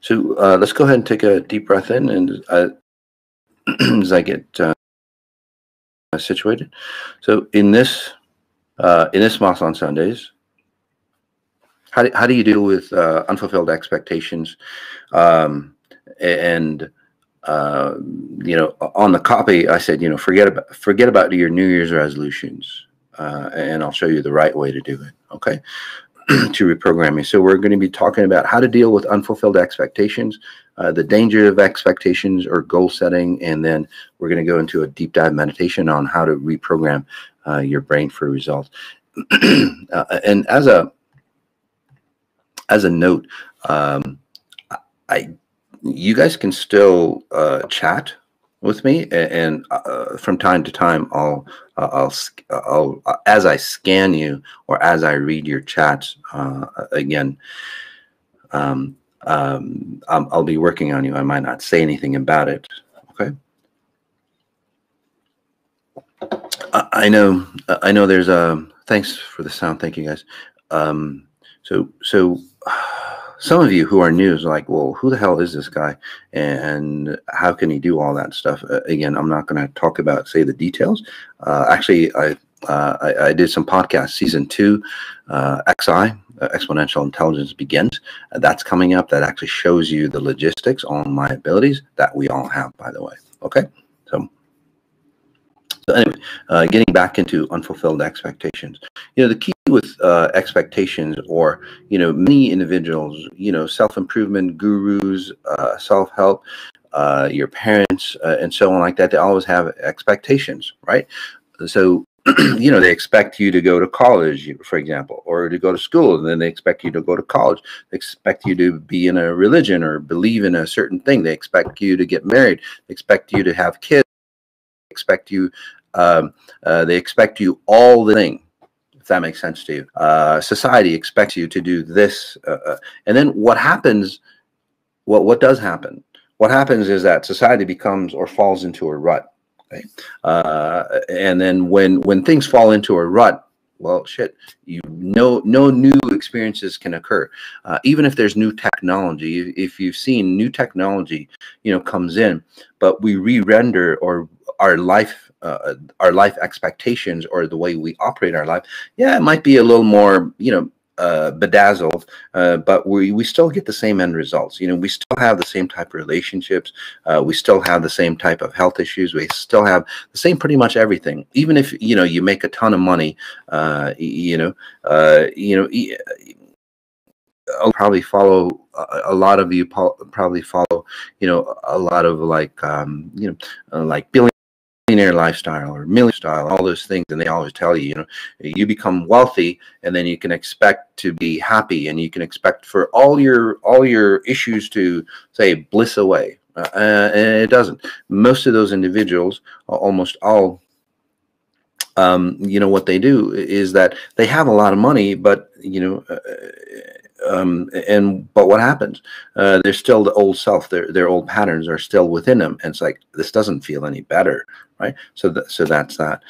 So let's go ahead and take a deep breath in, and as I get situated. So in this Moss on Sundays, how do you deal with unfulfilled expectations? And on the copy, I said, forget about your New Year's resolutions, and I'll show you the right way to do it. Okay. To reprogramming. So we're going to be talking about how to deal with unfulfilled expectations, the danger of expectations or goal setting, and then we're going to go into a deep dive meditation on how to reprogram your brain for results. And as a note, you guys can still chat with me, and from time to time, I'll as I scan you or as I read your chats again, I'll be working on you. I might not say anything about it. Okay. I know. There's thanks for the sound. Thank you guys. So some of you who are new is like, well, who the hell is this guy, and how can he do all that stuff? Again, I'm not going to talk about, say, the details. Actually, I did some podcasts, season 2, Exponential Intelligence Begins. That's coming up. That actually shows you the logistics on my abilities that we all have, by the way. Okay, so anyway, getting back into unfulfilled expectations. The key with expectations, or many individuals, self-improvement gurus, self-help, your parents, and so on like that, they always have expectations, right? So they expect you to go to college, for example, or to go to school, and then they expect you to go to college. They expect you to be in a religion or believe in a certain thing. They expect you to get married. They expect you to have kids. They expect you all the thing, if that makes sense to you. Society expects you to do this, and then what happens? What does happen? What happens is that society becomes or falls into a rut. Okay? And then when things fall into a rut, well, shit, no new experiences can occur. Even if there's new technology, if you've seen new technology, comes in, but we re-render or our life expectations or the way we operate our life, yeah, it might be a little more, bedazzled, but we still get the same end results. We still have the same type of relationships. We still have the same type of health issues. We still have the same pretty much everything. Even if you make a ton of money, I'll probably follow a lot of you. Probably follow a lot of like billionaire lifestyle or million style, all those things, and they always tell you, you become wealthy, and then you can expect to be happy, and you can expect for all your issues to, say, bliss away, and it doesn't. Most of those individuals, almost all, what they do is that they have a lot of money, but but what happens? They're still the old self. Their old patterns are still within them, and it's like, this doesn't feel any better, right? So that's that.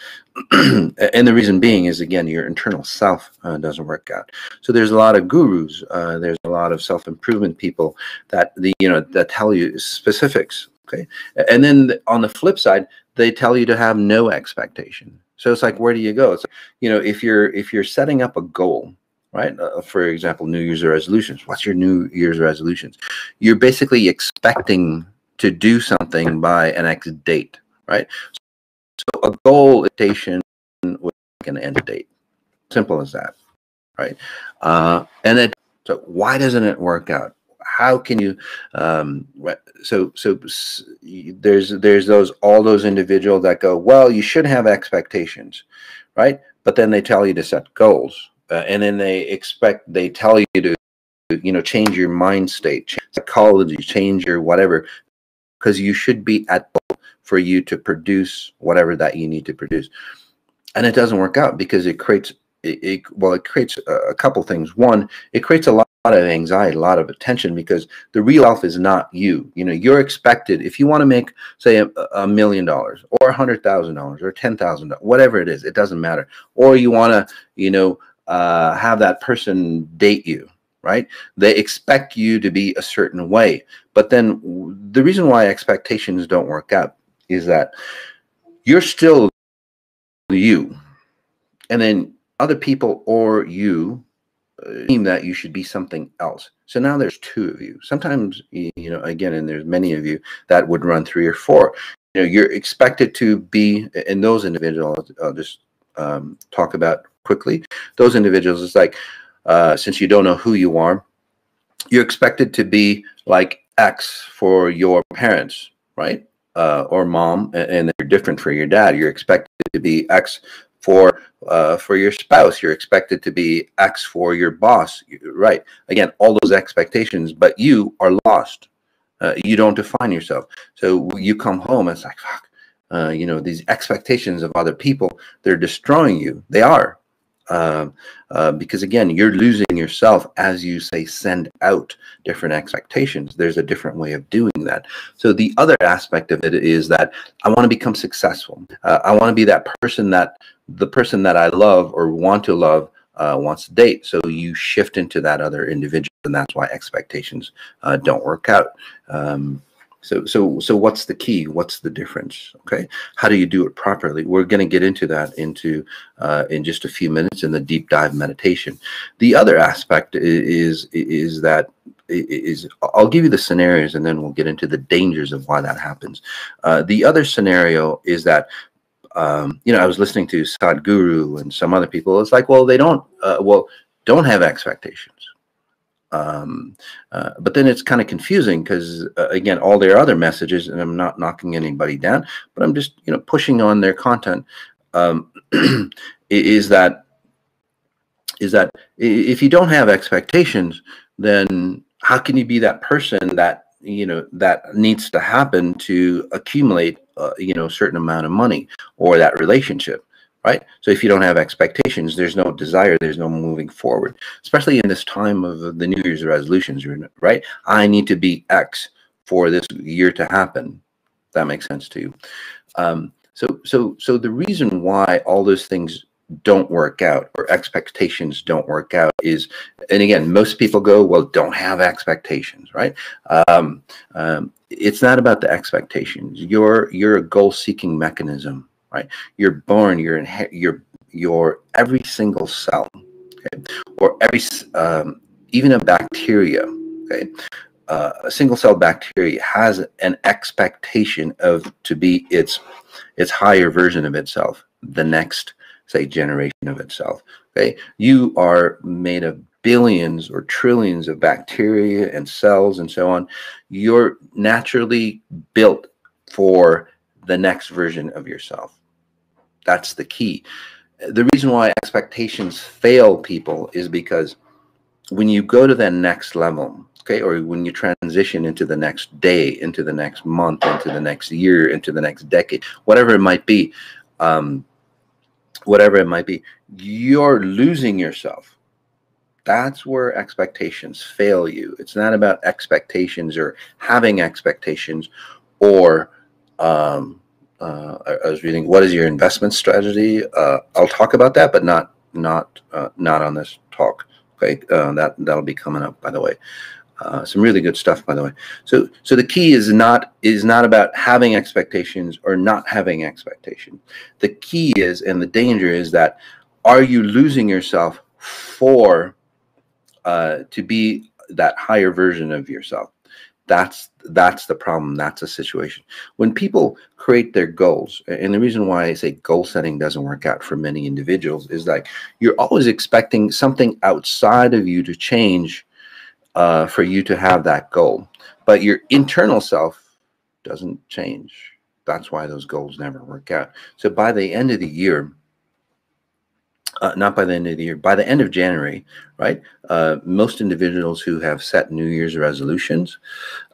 And the reason being is, again, your internal self doesn't work out. So there's a lot of gurus. There's a lot of self-improvement people that that tell you specifics. Okay, and then on the flip side, they tell you to have no expectation. So it's like, where do you go? It's like, if you're setting up a goal, right? For example, New Year's resolutions. What's your New Year's resolutions? You're basically expecting to do something by an X date, right? So a goal expectation with an end date. Simple as that, right? So why doesn't it work out? How can you? So there's all those individuals that go, well, you should have expectations, right? But then they tell you to set goals. And then they tell you to, change your mind state, change psychology, change your whatever, because you should be at goal for you to produce whatever that you need to produce. And it doesn't work out because it creates a couple things. One, it creates a lot of anxiety, a lot of attention, because the real self is not you. You're expected, if you want to make, say, $1 million or $100,000 or $10,000, whatever it is, it doesn't matter. Or you want to, have that person date you, right? They expect you to be a certain way. But then the reason why expectations don't work out is that you're still you, and then other people or you deem that you should be something else. So now there's two of you. Sometimes, again, and there's many of you that would run three or four. You're expected to be, and those individuals, I'll just talk about quickly. Those individuals, it's like, since you don't know who you are, you're expected to be like X for your parents, right? Or mom, and they're different for your dad. You're expected to be X for your spouse. You're expected to be X for your boss, right? Again, all those expectations, but you are lost. You don't define yourself. So you come home, and it's like, fuck, these expectations of other people, they're destroying you. They are. Because again, you're losing yourself as you say, send out different expectations. There's a different way of doing that. So the other aspect of it is that I want to become successful. I want to be that person that the person that I love or want to love wants to date. So you shift into that other individual, and that's why expectations don't work out. So what's the key? What's the difference? Okay, how do you do it properly? We're going to get into that in just a few minutes in the deep dive meditation. The other aspect is I'll give you the scenarios, and then we'll get into the dangers of why that happens. The other scenario is that I was listening to Sadhguru and some other people. It's like, well, they don't have expectations. But then it's kind of confusing because again, all their other messages, and I'm not knocking anybody down, but I'm just pushing on their content. Is that if you don't have expectations, then how can you be that person that that needs to happen to accumulate a certain amount of money or that relationship? Right. So if you don't have expectations, there's no desire, there's no moving forward, especially in this time of the New Year's resolutions, right? I need to be X for this year to happen. That makes sense to you. So the reason why all those things don't work out or expectations don't work out is, and again, most people go, well, don't have expectations, right? It's not about the expectations. You're a goal-seeking mechanism. Right, you're born. You're every single cell, okay, or every even a bacteria. Okay, a single cell bacteria has an expectation to be its higher version of itself, the next, say, generation of itself. Okay, you are made of billions or trillions of bacteria and cells and so on. You're naturally built for the next version of yourself. That's the key. The reason why expectations fail people is because when you go to that next level, okay, or when you transition into the next day, into the next month, into the next year, into the next decade, whatever it might be, you're losing yourself. That's where expectations fail you. It's not about expectations or having expectations or I was reading, what is your investment strategy? I'll talk about that, but not on this talk. Okay, that'll be coming up, by the way. Some really good stuff, by the way. So the key is not about having expectations or not having expectations. The key is, and the danger is that, are you losing yourself to be that higher version of yourself? That's the problem. That's the situation. When people create their goals, and the reason why I say goal setting doesn't work out for many individuals is like you're always expecting something outside of you to change for you to have that goal, but your internal self doesn't change. That's why those goals never work out. So by the end of the year, not by the end of the year, by the end of January, right? Most individuals who have set New Year's resolutions,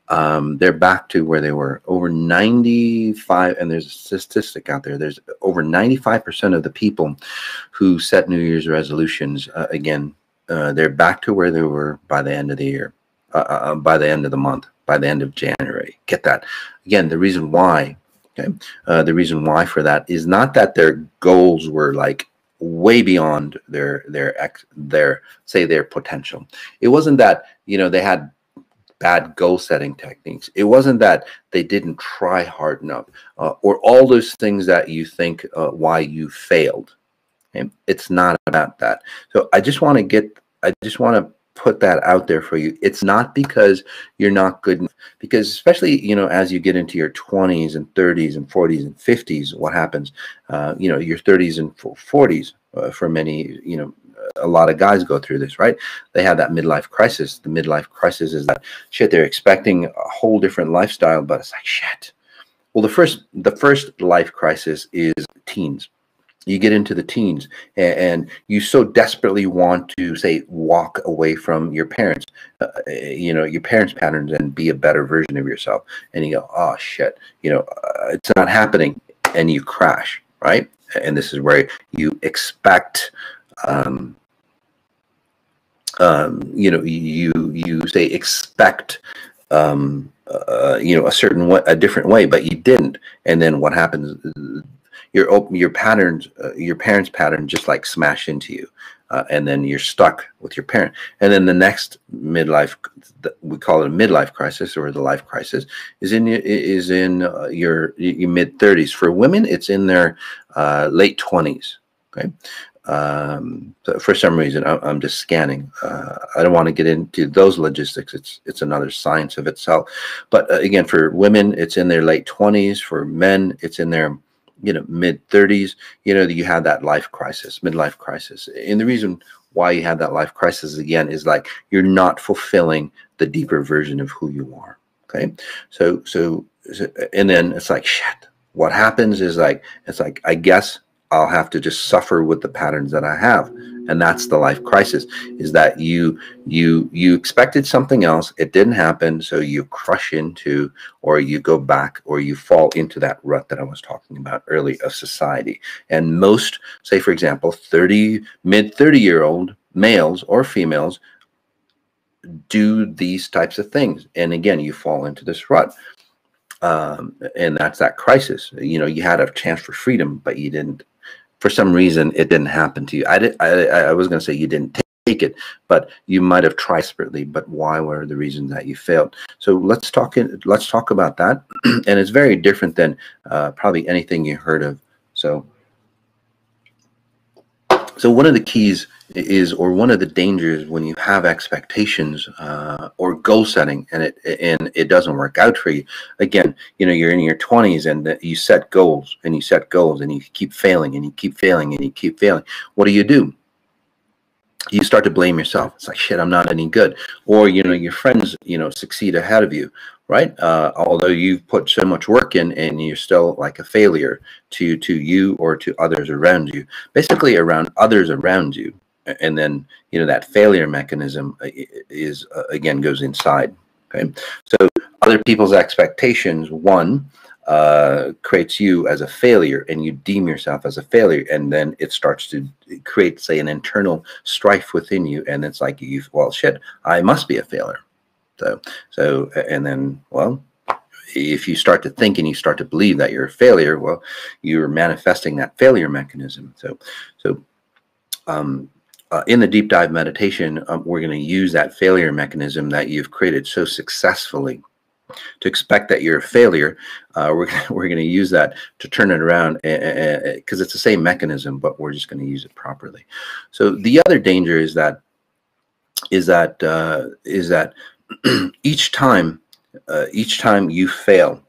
they're back to where they were. Over 95, and there's a statistic out there, there's over 95% of the people who set New Year's resolutions, they're back to where they were by the end of the year, by the end of the month, by the end of January. Get that? Again, the reason why, okay, the reason why for that is not that their goals were like way beyond their potential. It wasn't that, you know, they had bad goal setting techniques. It wasn't that they didn't try hard enough, or all those things that you think why you failed. Okay? It's not about that. So I just want to put that out there for you. It's not because you're not good enough, because especially, you know, as you get into your 20s and 30s and 40s and 50s, what happens, you know, your 30s and 40s, for many, you know, a lot of guys go through this, right? They have that midlife crisis. The midlife crisis is that shit, they're expecting a whole different lifestyle, but it's like shit. Well, the first life crisis is teens. You get into the teens, and you so desperately want to, say, walk away from your parents, you know, your parents' patterns, and be a better version of yourself. And you go, oh shit, you know, it's not happening, and you crash, right? And this is where you expect, you know, you say expect, you know, a certain way, a different way, but you didn't. And then what happens? Your patterns, your parents' pattern, just like smash into you, and then you're stuck with your parent. And then the next midlife, we call it a midlife crisis, or the life crisis, is in your mid 30s. For women, it's in their late 20s. Okay. So for some reason, I'm just scanning. I don't want to get into those logistics. It's another science of itself. But again, for women, it's in their late 20s. For men, it's in their, you know, mid 30s. You know, you have that life crisis, midlife crisis. And the reason why you have that life crisis, again, is like you're not fulfilling the deeper version of who you are. Okay. So and then it's like, shit, what happens is like, it's like, I guess I'll have to just suffer with the patterns that I have. And that's the life crisis, is that you expected something else, it didn't happen, so you crush into, or you go back, or you fall into that rut that I was talking about earlier of society. And most, say for example, mid 30-year-old males or females do these types of things. And again, you fall into this rut. And that's that crisis. You know, you had a chance for freedom, but you didn't. For some reason, it didn't happen to you. I was going to say you didn't take it, but you might have tried desperately. But why were the reasons that you failed? So let's talk about that. And it's very different than probably anything you heard of. So one of the keys is, or one of the dangers when you have expectations or goal setting, and it doesn't work out for you. Again, you know, you're in your 20s and you set goals and you keep failing and you keep failing and you keep failing. What do? You start to blame yourself. It's like, shit, I'm not any good. Or, you know, your friends, you know, succeed ahead of you, right? Although you've put so much work in, and you're still like a failure to you or to others around you, basically around others around you. And then, you know, that failure mechanism is, again, goes inside. Okay. So other people's expectations, one, creates you as a failure, and you deem yourself as a failure, and then it starts to create, say, an internal strife within you, and it's like, well, shit, I must be a failure. So and then, well, if you start to think and you start to believe that you're a failure, well, you're manifesting that failure mechanism. So in the deep dive meditation, we're going to use that failure mechanism that you've created so successfully. To expect that you're a failure, we're going to use that to turn it around, because it's the same mechanism, but we're just going to use it properly. So the other danger is that each time you fail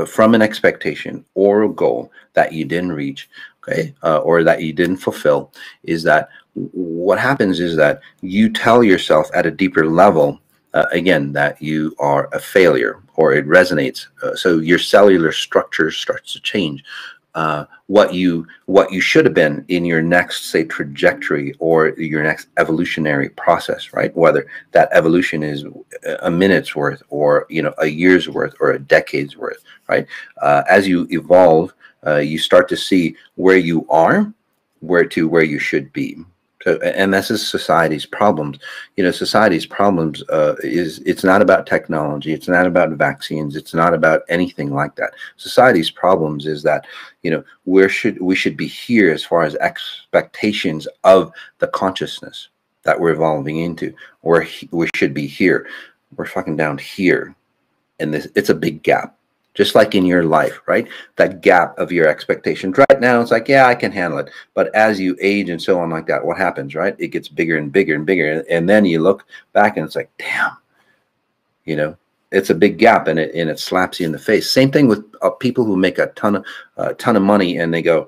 from an expectation or a goal that you didn't reach, okay, or that you didn't fulfill, is that what happens is that you tell yourself at a deeper level, again, that you are a failure, or it resonates. So your cellular structure starts to change. What you should have been in your next, say, trajectory, or your next evolutionary process, right? Whether that evolution is a minute's worth, or, you know, a year's worth, or a decade's worth, right? As you evolve, you start to see where you are, where you should be. So, and this is society's problems. Society's problems is, it's not about technology. It's not about vaccines. It's not about anything like that. Society's problems is that, we should be here as far as expectations of the consciousness that we're evolving into, or we should be here. We're fucking down here, and it's a big gap. Just like in your life, right? That gap of your expectations. Right now, it's like, yeah, I can handle it. But as you age and so on like that, what happens, right? It gets bigger and bigger and bigger. And then you look back and it's like, damn, it's a big gap, and it slaps you in the face. Same thing with people who make a ton of money, and they go,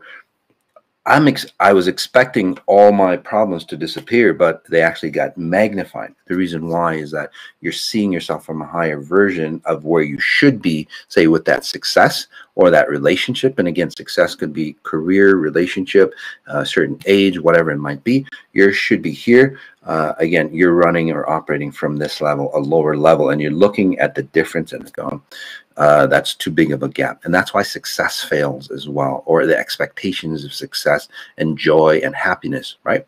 I was expecting all my problems to disappear, but they actually got magnified. The reason why is that you're seeing yourself from a higher version of where you should be, say with that success or that relationship. And again, success could be career, relationship, certain age, whatever it might be. You should be here. Again, you're running or operating from this level, a lower level, and you're looking at the difference and it's going, that's too big of a gap. And that's why success fails as well, or the expectations of success and joy and happiness, right?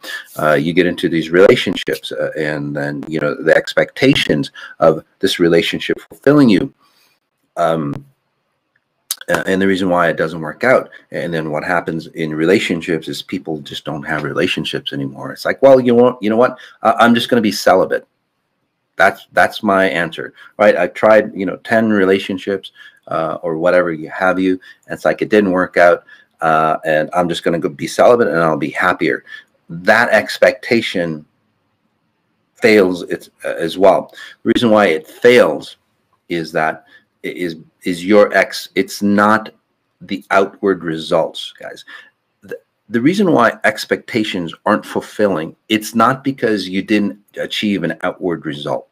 You get into these relationships and then, the expectations of this relationship fulfilling you. And the reason why it doesn't work out, and then what happens in relationships is people just don't have relationships anymore. It's like, well, you know what? I'm just going to be celibate. That's my answer, right? I tried, 10 relationships or whatever you have. And it's like it didn't work out, and I'm just going to go be celibate and I'll be happier. That expectation fails as well. The reason why it fails is that is it's not the outward results, guys. The reason why expectations aren't fulfilling, it's not because you didn't achieve an outward result.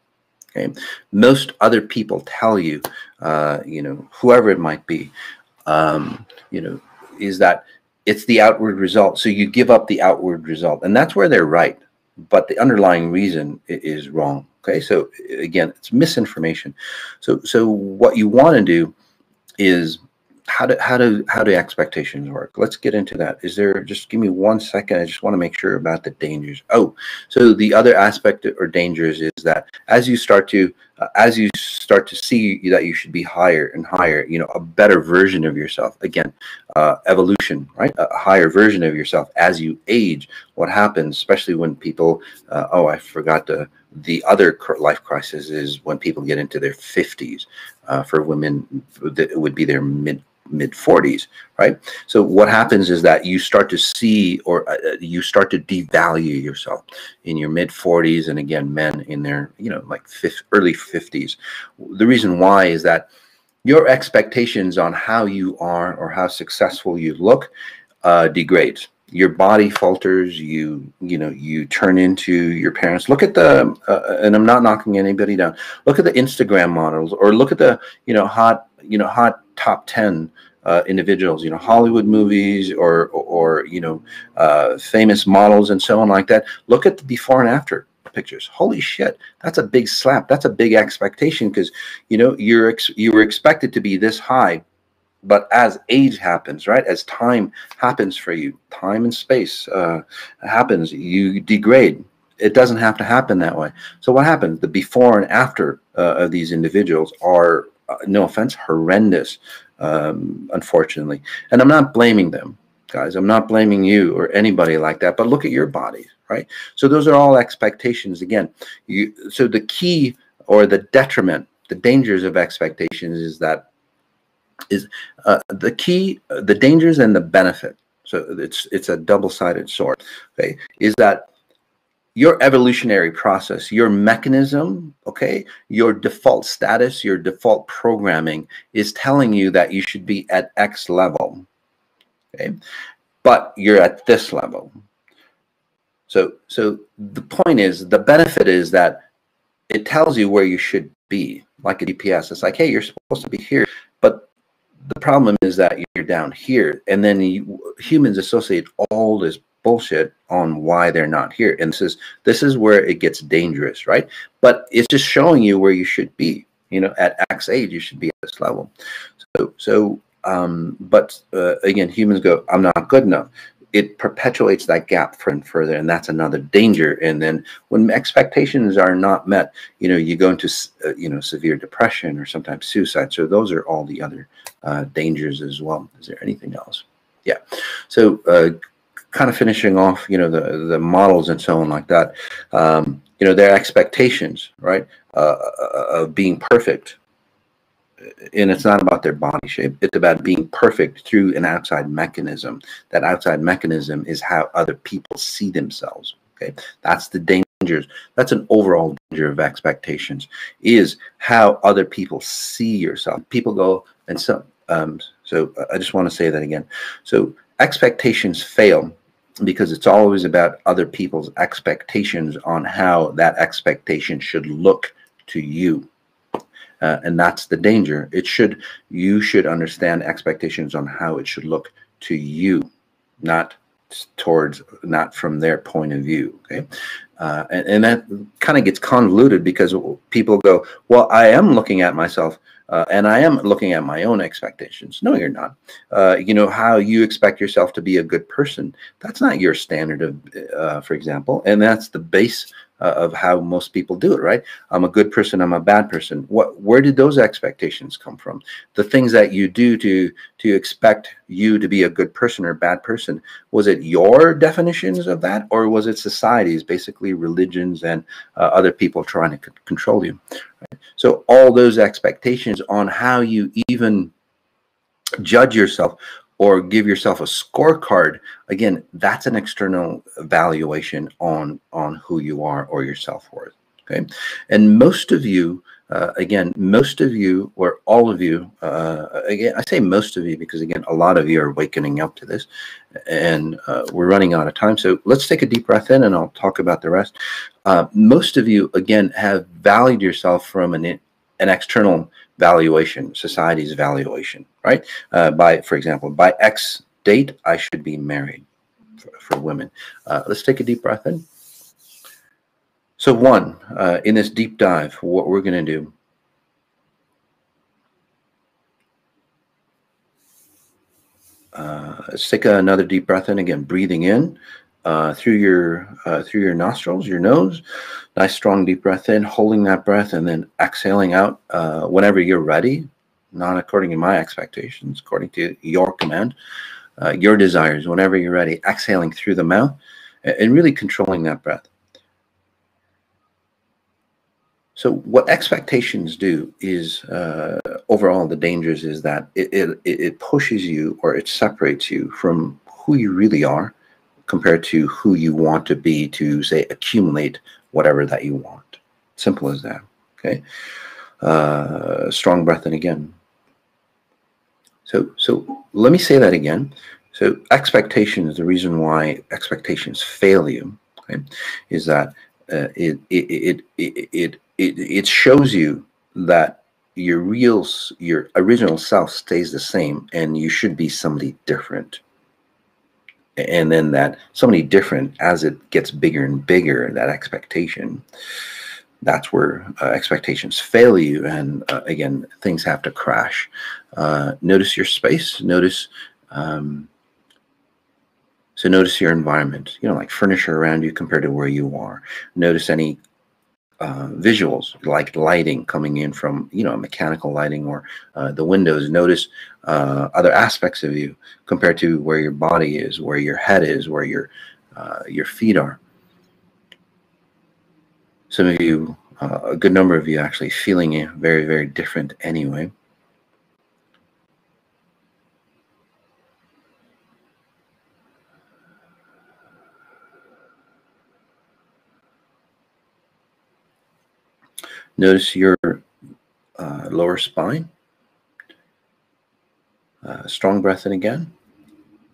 Okay, most other people tell you, whoever it might be, is that it's the outward result. So you give up the outward result, and that's where they're right, but the underlying reason is wrong. Okay, so again, it's misinformation. So what you want to do is how do expectations work? Let's get into that. Just give me 1 second. I just want to make sure about the dangers. Oh, so the other aspect or dangers is that as you start to see that you should be higher and higher, a better version of yourself. Again, evolution, right? A higher version of yourself as you age. What happens, especially when people, I forgot the other life crisis is when people get into their 50s. For women, it would be their mid 40s, right? So what happens is that you start to see, or you start to devalue yourself in your mid 40s, and again, men in their early 50s. The reason why is that your expectations on how you are or how successful you look degrades. Your body falters. You turn into your parents. Look at the and I'm not knocking anybody down. Look at the Instagram models, or look at the hot top 10 individuals. Hollywood movies, or famous models and so on like that. Look at the before and after pictures. Holy shit, that's a big slap. That's a big expectation, because you were expected to be this high. But as age happens, right, as time happens for you, time and space happens, you degrade. It doesn't have to happen that way. So what happens? The before and after of these individuals are, no offense, horrendous, unfortunately. And I'm not blaming them, guys. I'm not blaming you or anybody like that. But look at your bodies, right? So those are all expectations. Again, so the key, or the detriment, the dangers of expectations is the key, the dangers and the benefit. So it's a double-sided sword. Okay, is that your evolutionary process, your mechanism, okay, your default status, your default programming is telling you that you should be at X level. Okay, but you're at this level. So the point is, the benefit is that it tells you where you should be, like a GPS. It's like, hey, you're supposed to be here, but the problem is that you're down here, and then humans associate all this bullshit on why they're not here, and this is where it gets dangerous, right? But it's just showing you where you should be. At X age, you should be at this level. But again, humans go, I'm not good enough. it perpetuates that gap further and further, and that's another danger. And then when expectations are not met, you go into severe depression or sometimes suicide. So those are all the other dangers as well. Is there anything else? Yeah. So kind of finishing off, the models and so on like that. Their expectations, right, of being perfect. And it's not about their body shape. It's about being perfect through an outside mechanism. That outside mechanism is how other people see themselves. Okay, that's the dangers. That's an overall danger of expectations, is how other people see yourself. People go, and so I just want to say that again. So expectations fail because it's always about other people's expectations on how that expectation should look to you. And that's the danger. You should understand expectations on how it should look to you, not from their point of view. Okay. And that kind of gets convoluted because people go, well, I am looking at myself and I am looking at my own expectations. No, you're not. How you expect yourself to be a good person, that's not your standard of, for example, and that's the base of how most people do it, right? I'm a good person, I'm a bad person. Where did those expectations come from? The things that you do to expect you to be a good person or a bad person, was it your definitions of that, or was it society's, basically religions and other people trying to control you? Right? So all those expectations on how you even judge yourself or give yourself a scorecard, again, that's an external evaluation on who you are or your self-worth. Okay. And most of you, most of you, or all of you, again, I say most of you because, again, a lot of you are wakening up to this, and we're running out of time. So let's take a deep breath in and I'll talk about the rest. Most of you, again, have valued yourself from an external valuation, society's valuation, right? For example, by X date, I should be married for women. Let's take a deep breath in. So in this deep dive, what we're going to do, let's take another deep breath in, again, breathing in through your nostrils, your nose. Nice strong deep breath in, holding that breath, and then exhaling out whenever you're ready, not according to my expectations, according to your command, your desires, whenever you're ready, exhaling through the mouth and really controlling that breath. So what expectations do is, overall, the dangers is that it pushes you, or it separates you from who you really are compared to who you want to be to, say, accumulate whatever that you want. Simple as that. Okay. Strong breath in again. So let me say that again. So expectations, the reason why expectations fail you, okay, is that it shows you that your original self stays the same, and you should be somebody different. And then that somebody different, as it gets bigger and bigger, that expectation, that's where expectations fail you, and again, things have to crash. Notice your space. Notice your environment. Like furniture around you compared to where you are. Notice any visuals, like lighting coming in from mechanical lighting or the windows. Notice other aspects of you compared to where your body is, where your head is, where your feet are. Some of you, a good number of you, actually feeling it very, very different anyway. Notice your lower spine. Strong breath in again.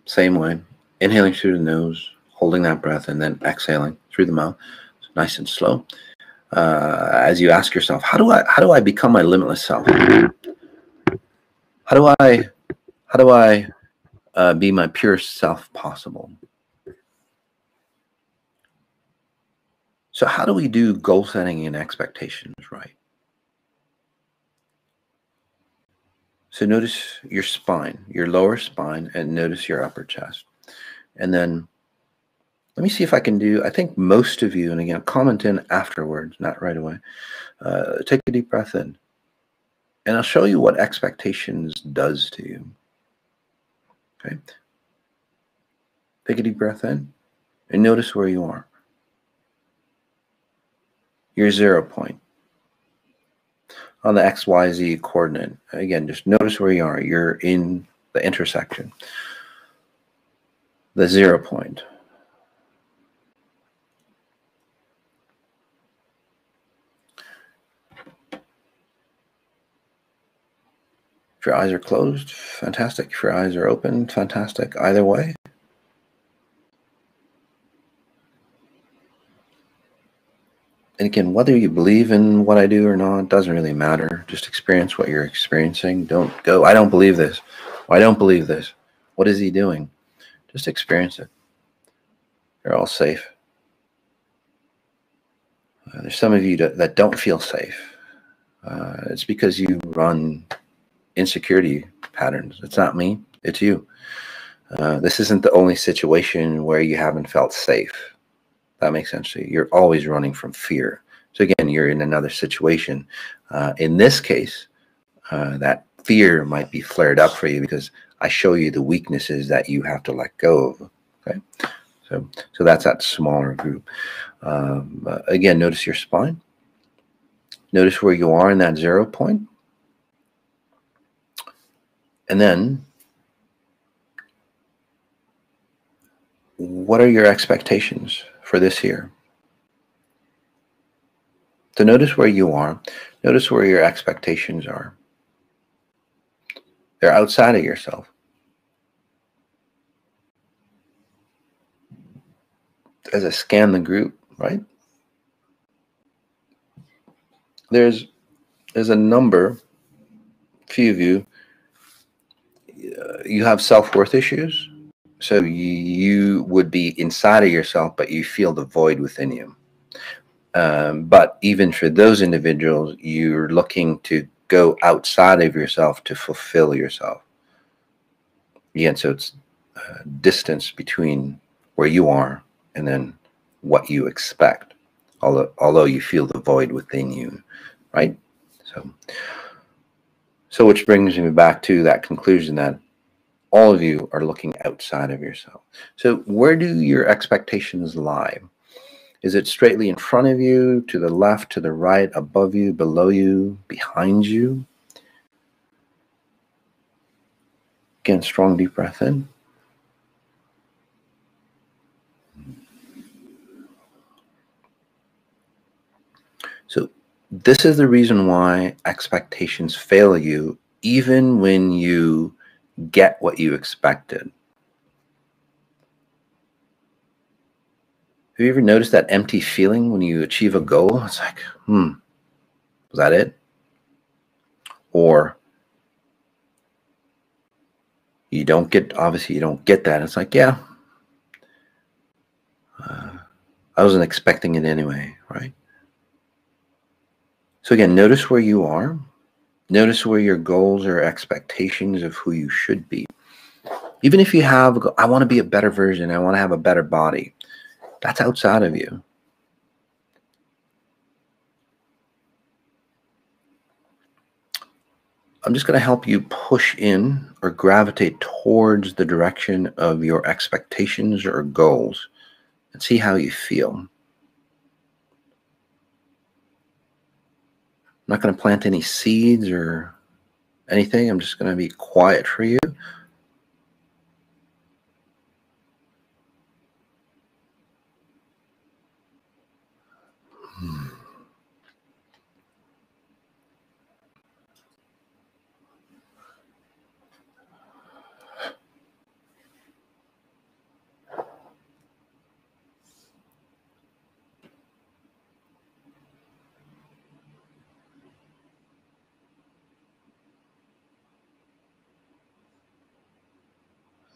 Same way. Inhaling through the nose, holding that breath, and then exhaling through the mouth. So nice and slow. As you ask yourself, how do I become my limitless self? How do I be my purest self possible? So how do we do goal setting and expectations right? So notice your spine, your lower spine, and notice your upper chest. And then let me see if I can do, I think most of you, and again, comment in afterwards, not right away. Take a deep breath in. And I'll show you what expectations does to you. Okay. Take a deep breath in and notice where you are. Your 0 point. On the XYZ coordinate. Again, just notice where you are. You're in the intersection. The 0 point. If your eyes are closed, fantastic. If your eyes are open, fantastic. Either way. And again, whether you believe in what I do or not, doesn't really matter. Just experience what you're experiencing. Don't go, I don't believe this. I don't believe this. What is he doing? Just experience it. You're all safe. There's some of you that don't feel safe. It's because you run insecurity patterns. It's not me. It's you. This isn't the only situation where you haven't felt safe. That makes sense to you. You're always running from fear. So again, you're in another situation. In this case, that fear might be flared up for you because I show you the weaknesses that you have to let go of. Okay, so that's that smaller group. Again, notice your spine. Notice where you are in that 0 point. And then, what are your expectations for this year? So notice where you are. Notice where your expectations are. They're outside of yourself. As I scan the group, right? There's a number, few of you, you have self-worth issues. So you would be inside of yourself, but you feel the void within you. But even for those individuals, you're looking to go outside of yourself to fulfill yourself. Again, so it's distance between where you are and then what you expect, although you feel the void within you, right? So which brings me back to that conclusion that all of you are looking outside of yourself. So where do your expectations lie? Is it straightly in front of you, to the left, to the right, above you, below you, behind you? Again, strong deep breath in. So this is the reason why expectations fail you, even when you get what you expected. Have you ever noticed that empty feeling when you achieve a goal? It's like, was that it? Or you don't get, obviously you don't get that. It's like, yeah, I wasn't expecting it anyway, right? So again, notice where you are. Notice where your goals or expectations of who you should be. Even if you have, I want to be a better version, I want to have a better body. That's outside of you. I'm just going to help you push in or gravitate towards the direction of your expectations or goals and see how you feel. I'm not going to plant any seeds or anything. I'm just going to be quiet for you.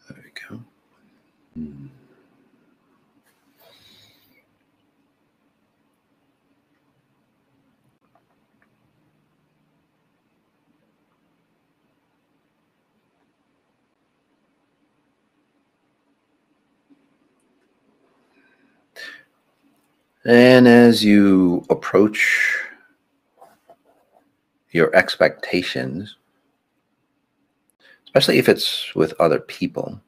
There we go. And as you approach your expectations, especially if it's with other people,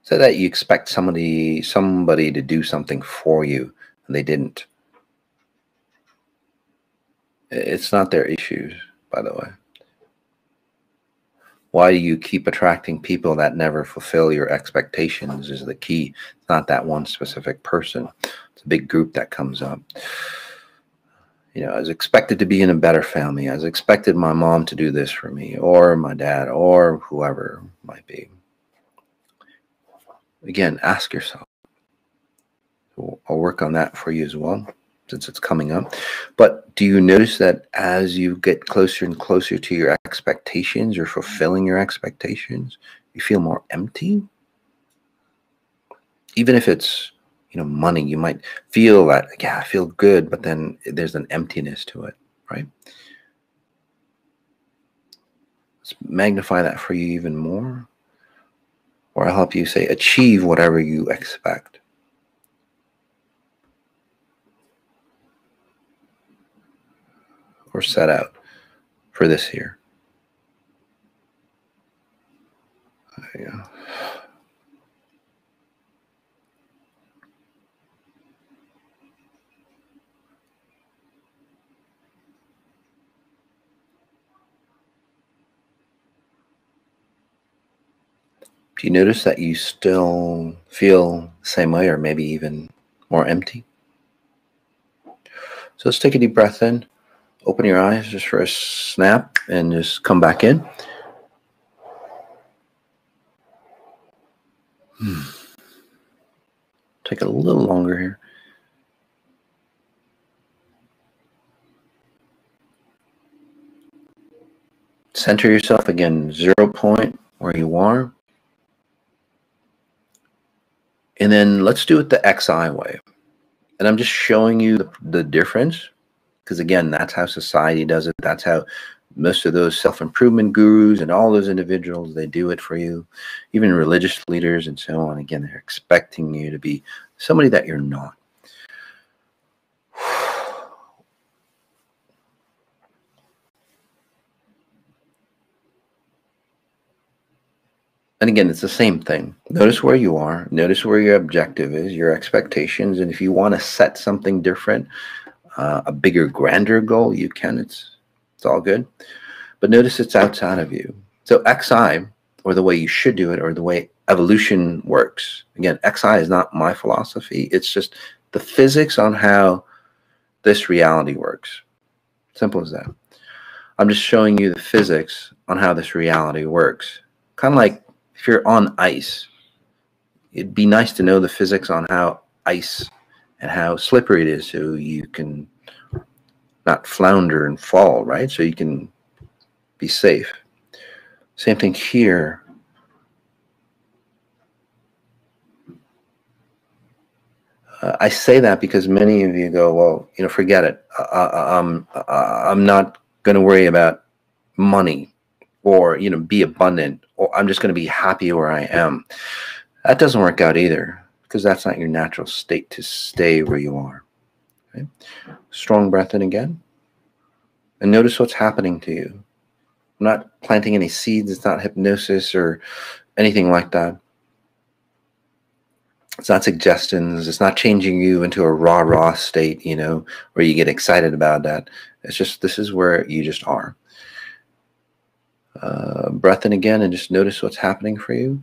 so that you expect somebody to do something for you and they didn't. It's not their issues, by the way. Why do you keep attracting people that never fulfill your expectations is the key. It's not that one specific person. It's a big group that comes up. You know, I was expected to be in a better family. I was expected my mom to do this for me, or my dad, or whoever it might be. Again, ask yourself. I'll work on that for you as well, since it's coming up. But do you notice that as you get closer and closer to your expectations, or fulfilling your expectations, you feel more empty? Even if it's, money, you might feel that, yeah, I feel good, but then there's an emptiness to it, right? Let's magnify that for you even more. Or I'll help you say, achieve whatever you expect. Or set out for this year. There you go. Do you notice that you still feel the same way, or maybe even more empty? So let's take a deep breath in. Open your eyes just for a snap and just come back in. Take a little longer here. Center yourself again, 0 point where you are. And then let's do it the XI way. And I'm just showing you the difference, because again, that's how society does it. That's how most of those self-improvement gurus and all those individuals, they do it for you. Even religious leaders and so on. Again, they're expecting you to be somebody that you're not. And again, it's the same thing. Notice where you are. Notice where your objective is, your expectations. And if you want to set something different, a bigger, grander goal, you can. It's all good. But notice it's outside of you. So XI, or the way you should do it, or the way evolution works. Again, XI is not my philosophy. It's just the physics on how this reality works. Simple as that. I'm just showing you the physics on how this reality works. Kind of like if you're on ice, it'd be nice to know the physics on how ice and how slippery it is, so you can not flounder and fall, right? So you can be safe. Same thing here. I say that because many of you go, well, forget it. I'm not going to worry about money, or be abundant, or I'm just going to be happy where I am. That doesn't work out either, because that's not your natural state to stay where you are. Okay? Strong breath in again, and notice what's happening to you. I'm not planting any seeds. It's not hypnosis or anything like that. It's not suggestions. It's not changing you into a rah-rah state, where you get excited about that. It's just, this is where you just are. Breath in again, and just notice what's happening for you.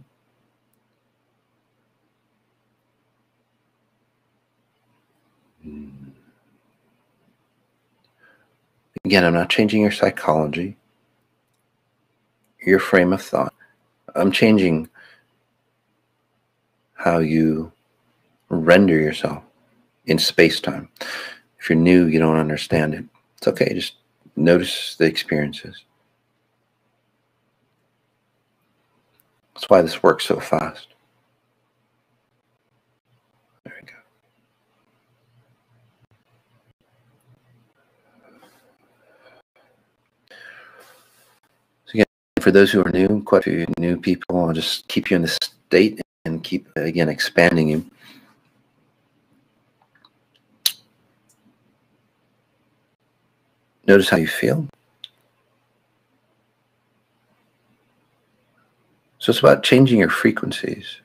Again, I'm not changing your psychology, your frame of thought. I'm changing how you render yourself in space-time. If you're new, you don't understand it. It's okay. Just notice the experiences. That's why this works so fast. There we go. So again, for those who are new, quite a few new people, I'll just keep you in this state and keep, again, expanding you. Notice how you feel. So it's about changing your frequencies.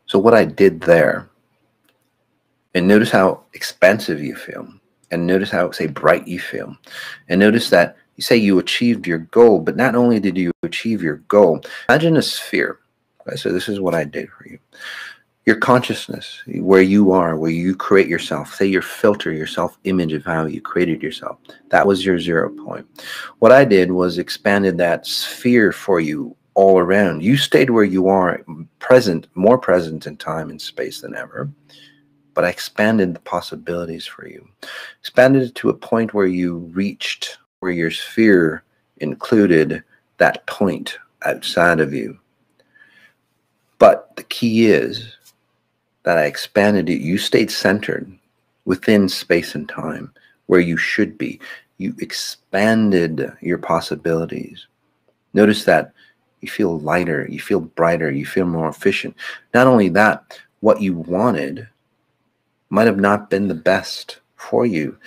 So what I did there, and notice how expansive you feel, and notice how, say, bright you feel, and notice that you say you achieved your goal, but not only did you achieve your goal, imagine a sphere. Okay, so this is what I did for you. Your consciousness, where you are, where you create yourself, say your filter, your self-image of how you created yourself. That was your 0 point. What I did was expanded that sphere for you all around. You stayed where you are, present, more present in time and space than ever. But I expanded the possibilities for you. Expanded it to a point where you reached, where your sphere included that point outside of you. But the key is that I expanded it. You stayed centered within space and time where you should be. You expanded your possibilities. Notice that you feel lighter, you feel brighter, you feel more efficient. Not only that, what you wanted might have not been the best for you,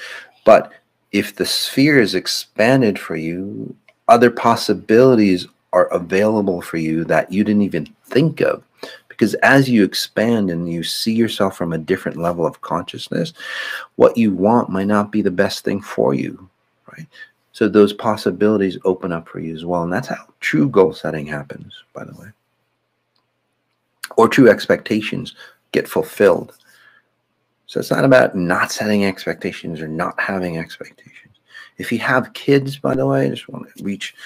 but if the sphere is expanded for you, other possibilities are available for you that you didn't even think of. Because as you expand and you see yourself from a different level of consciousness, what you want might not be the best thing for you, right? So those possibilities open up for you as well. And that's how true goal setting happens, by the way. Or true expectations get fulfilled. So it's not about not setting expectations or not having expectations. If you have kids, by the way, I just want to reach.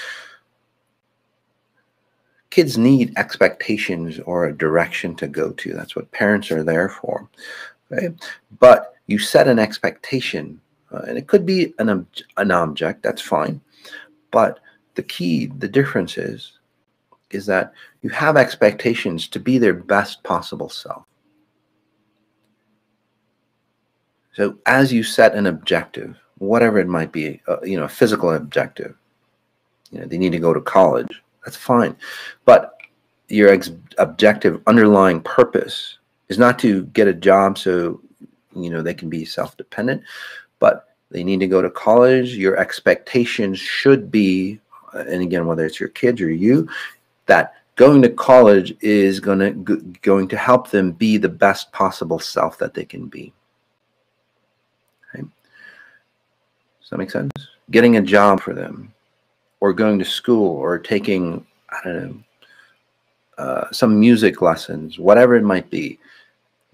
Kids need expectations or a direction to go to. That's what parents are there for. Okay? But you set an expectation, and it could be an object, that's fine. But the key, the difference is that you have expectations to be their best possible self. So as you set an objective, whatever it might be, a physical objective, they need to go to college. That's fine. But your objective underlying purpose is not to get a job so, they can be self-dependent, but they need to go to college. Your expectations should be, and again, whether it's your kids or you, that going to college is going to help them be the best possible self that they can be. Okay? Does that make sense? Getting a job for them, or going to school, or taking, I don't know, some music lessons, whatever it might be.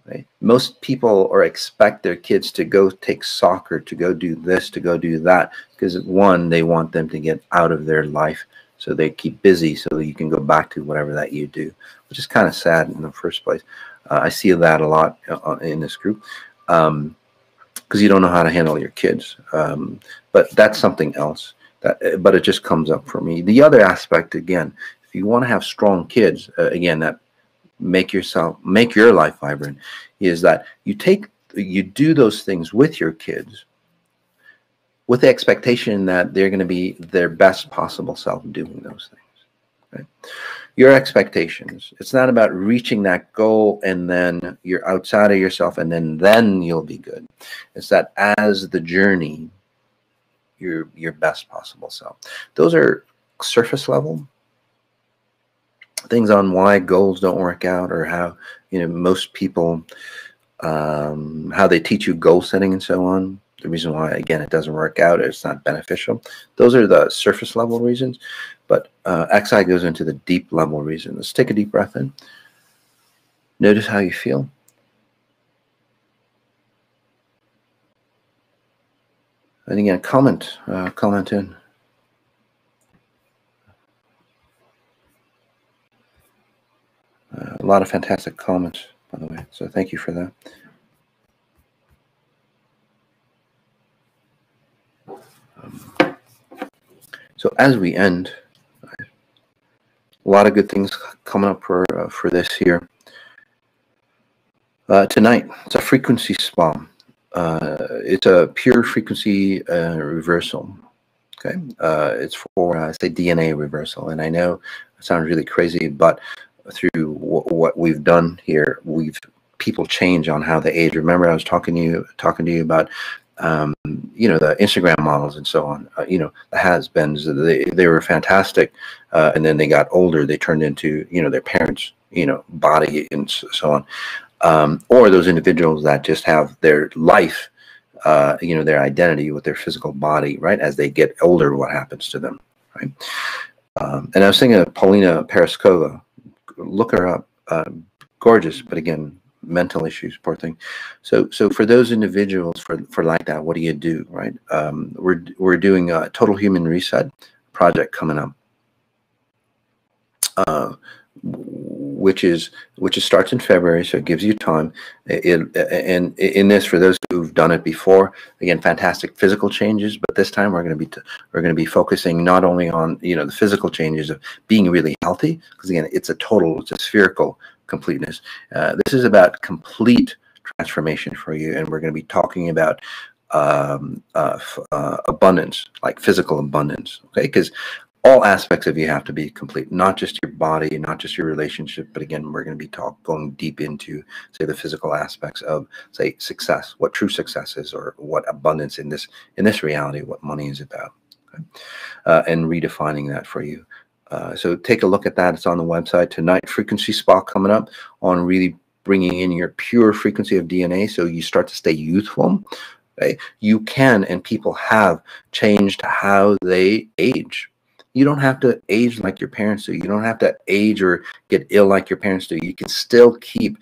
Right? Most people expect their kids to go take soccer, to go do this, to go do that, because one, they want them to get out of their life, so they keep busy so that you can go back to whatever that you do, which is kind of sad in the first place. I see that a lot in this group, because you don't know how to handle your kids. But that's something else. But it just comes up for me. The other aspect, again, if you want to have strong kids, again, that make your life vibrant, is that you do those things with your kids with the expectation that they're going to be their best possible self doing those things. Right? Your expectations. It's not about reaching that goal and then you're outside of yourself and then you'll be good. It's that as the journey, your best possible self. Those are surface level things on why goals don't work out, or how most people how they teach you goal setting and so on. The reason why, again, it doesn't work out, it's not beneficial. Those are the surface level reasons, but XI goes into the deep level reason. Let's take a deep breath in. Notice how you feel. And again, comment in. A lot of fantastic comments, by the way, so thank you for that. So as we end, a lot of good things coming up for this here. Tonight, it's a frequency spa. It's a pure frequency reversal. Okay, it's for say DNA reversal, and I know it sounds really crazy, but through what we've done here, people change on how they age. Remember, I was talking to you about you know, the Instagram models and so on, you know, the has-beens, they were fantastic. And then they got older, they turned into, you know, their parents, you know, body and so on. Or those individuals that just have their life, you know, their identity with their physical body, right? As they get older, what happens to them, right? And I was thinking of Paulina Paraskova. Look her up. Gorgeous, but again, mental issues, poor thing. So for those individuals, for like that, what do you do, right? We're doing a total human reset project coming up, which starts in February, so it gives you time. And in this, for those who've done it before, again, fantastic physical changes, but this time we're going to be focusing not only on, you know, the physical changes of being really healthy, because again, it's a spherical completeness. This is about complete transformation for you, and we're going to be talking about abundance, like physical abundance, okay? Because all aspects of you have to be complete, not just your body, not just your relationship, but again, we're going to be going deep into, say, the physical aspects of, say, success, what true success is, or what abundance in this reality, what money is about, okay? And redefining that for you. So take a look at that. It's on the website tonight. Frequency spa coming up on really bringing in your pure frequency of DNA, so you start to stay youthful. Okay? You can, and people have changed how they age. You don't have to age like your parents do. You don't have to age or get ill like your parents do. You can still keep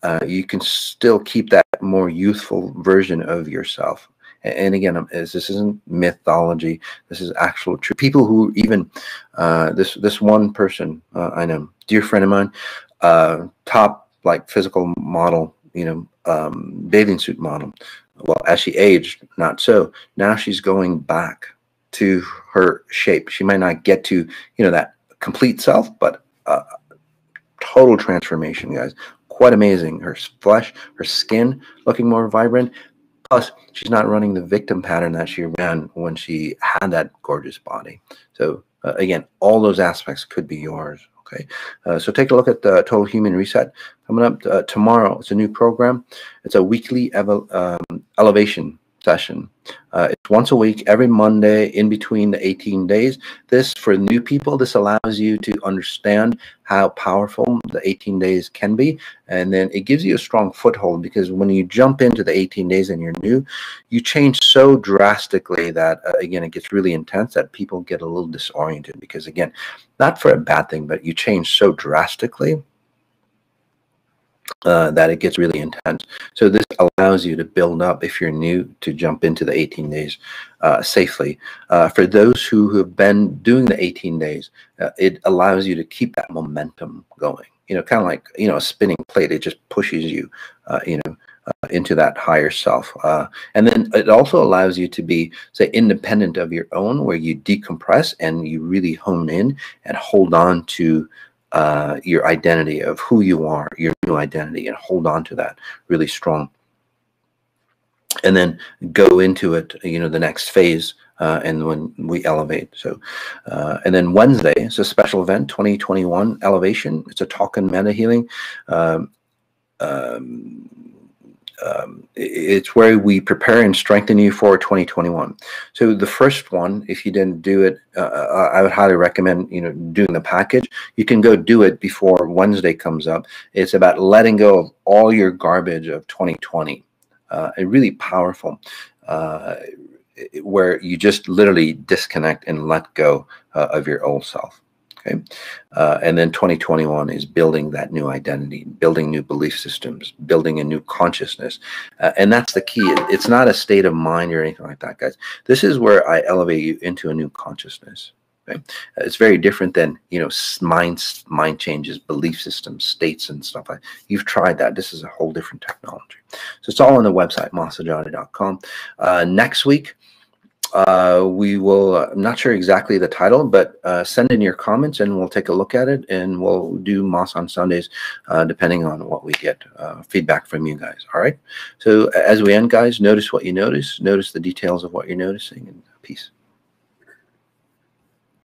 that more youthful version of yourself. And again, this isn't mythology. This is actual truth. People who even this one person I know, dear friend of mine, top like physical model, you know, bathing suit model. Well, as she aged, not so. Now she's going back to her shape. She might not get to, you know, that complete self, but total transformation, guys. Quite amazing. Her flesh, her skin looking more vibrant. Plus, she's not running the victim pattern that she ran when she had that gorgeous body. So again, all those aspects could be yours. Okay, so take a look at the Total Human Reset coming up tomorrow. It's a new program. It's a weekly elevation session. It's once a week, every Monday in between the 18 days. This, for new people, this allows you to understand how powerful the 18 days can be. And then it gives you a strong foothold, because when you jump into the 18 days and you're new, you change so drastically that, again, it gets really intense that people get a little disoriented, because, again, not for a bad thing, but you change so drastically that it gets really intense. So this allows you to build up, if you're new, to jump into the 18 days safely. For those who have been doing the 18 days, it allows you to keep that momentum going. You know, kind of like, you know, a spinning plate. It just pushes you, you know, into that higher self. And then it also allows you to be, say, independent of your own, where you decompress and you really hone in and hold on to your identity of who you are, your new identity, and hold on to that really strong. And then go into it, you know, the next phase, and when we elevate. So, and then Wednesday, it's a special event, 2021 Elevation. It's a talk and meta healing. It's where we prepare and strengthen you for 2021. So the first one, if you didn't do it, I would highly recommend, you know, doing the package. You can go do it before Wednesday comes up. It's about letting go of all your garbage of 2020. Really powerful, where you just literally disconnect and let go of your old self. Okay, and then 2021 is building that new identity, building new belief systems, building a new consciousness, and that's the key. It's not a state of mind or anything like that, guys. This is where I elevate you into a new consciousness. Okay, it's very different than, you know, mind changes, belief systems, states, and stuff like that. You've tried that. This is a whole different technology. So it's all on the website, masajati.com. Next week, we will, I'm not sure exactly the title, but send in your comments and we'll take a look at it, and we'll do Moss on Sundays, depending on what we get feedback from you guys. All right. So as we end, guys, notice what you notice the details of what you're noticing, and peace.